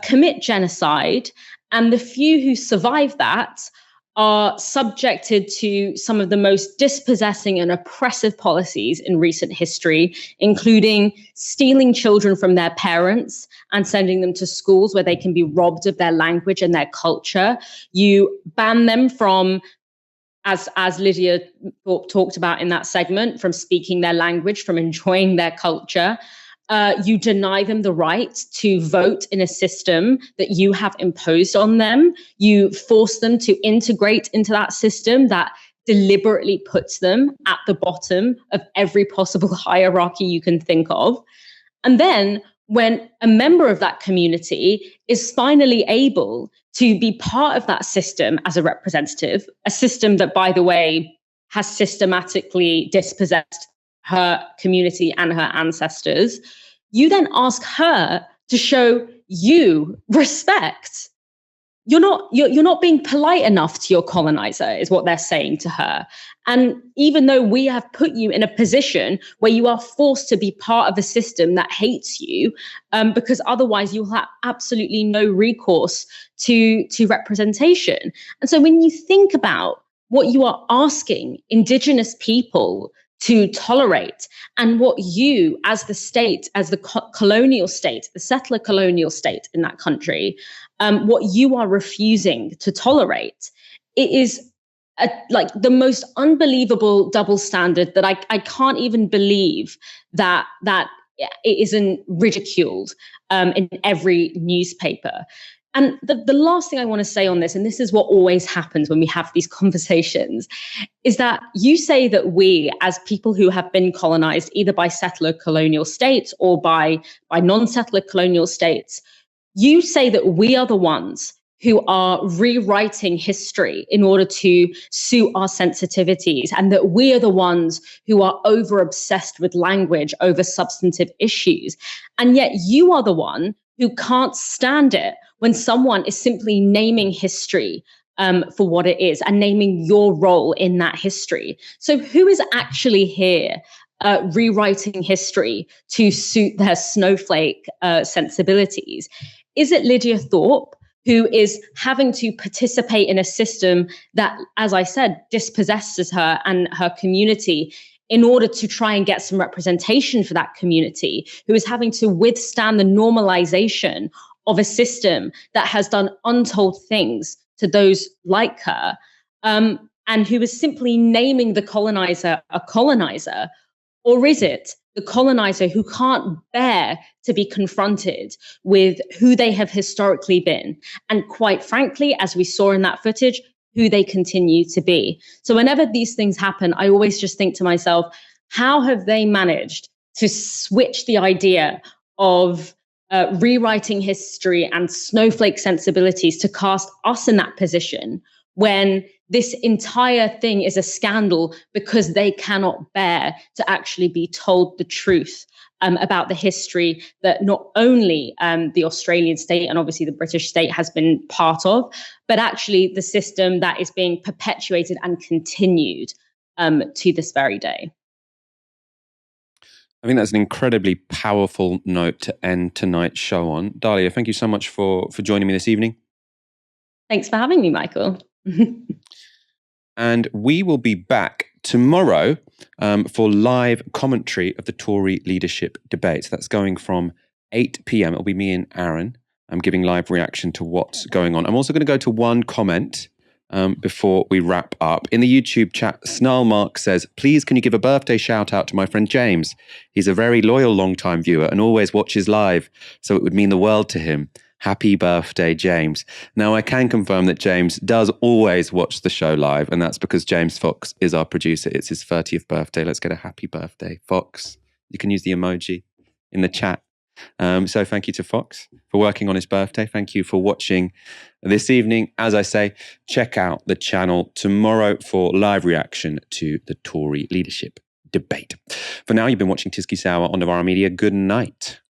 commit genocide, and the few who survive that are subjected to some of the most dispossessing and oppressive policies in recent history, including stealing children from their parents and sending them to schools where they can be robbed of their language and their culture. You ban them from, as Lydia Thorpe talked about in that segment, from speaking their language, from enjoying their culture. You deny them the right to vote in a system that you have imposed on them. You force them to integrate into that system that deliberately puts them at the bottom of every possible hierarchy you can think of. And then when a member of that community is finally able to be part of that system as a representative, a system that, by the way, has systematically dispossessed her community and her ancestors, you then ask her to show you respect. You're not being polite enough to your colonizer, is what they're saying to her. And even though we have put you in a position where you are forced to be part of a system that hates you, because otherwise you'll have absolutely no recourse to representation. And so when you think about what you are asking Indigenous people to tolerate, and what you, as the state, as the colonial state, the settler colonial state in that country, what you are refusing to tolerate, it is the most unbelievable double standard that I can't even believe that it isn't ridiculed in every newspaper. And the last thing I want to say on this, and this is what always happens when we have these conversations, is that you say that we, as people who have been colonized either by settler colonial states or by non-settler colonial states, you say that we are the ones who are rewriting history in order to suit our sensitivities, and that we are the ones who are over-obsessed with language over substantive issues. And yet you are the one who can't stand it when someone is simply naming history for what it is and naming your role in that history. So who is actually here rewriting history to suit their snowflake sensibilities? Is it Lydia Thorpe, who is having to participate in a system that, as I said, dispossesses her and her community in order to try and get some representation for that community, who is having to withstand the normalization of a system that has done untold things to those like her, and who is simply naming the colonizer a colonizer? Or is it the colonizer who can't bear to be confronted with who they have historically been? And quite frankly, as we saw in that footage, who they continue to be. So whenever these things happen, I always just think to myself, how have they managed to switch the idea of rewriting history and snowflake sensibilities to cast us in that position when this entire thing is a scandal because they cannot bear to actually be told the truth about the history that not only the Australian state and obviously the British state has been part of, but actually the system that is being perpetuated and continued to this very day. I think that's an incredibly powerful note to end tonight's show on. Dalia, thank you so much for joining me this evening. Thanks for having me, Michael. And we will be back tomorrow for live commentary of the Tory leadership debate. That's going from 8 p.m. It'll be me and Aaron. I'm giving live reaction to what's going on. I'm also going to go to one comment before we wrap up. In the YouTube chat, Snarl Mark says, please can you give a birthday shout out to my friend James? He's a very loyal long-time viewer and always watches live, so it would mean the world to him. Happy birthday, James. Now, I can confirm that James does always watch the show live, and that's because James Fox is our producer. It's his 30th birthday. Let's get a happy birthday, Fox. You can use the emoji in the chat. So thank you to Fox for working on his birthday. Thank you for watching this evening. As I say, check out the channel tomorrow for live reaction to the Tory leadership debate. For now, you've been watching Tysky Sour on Novara Media. Good night.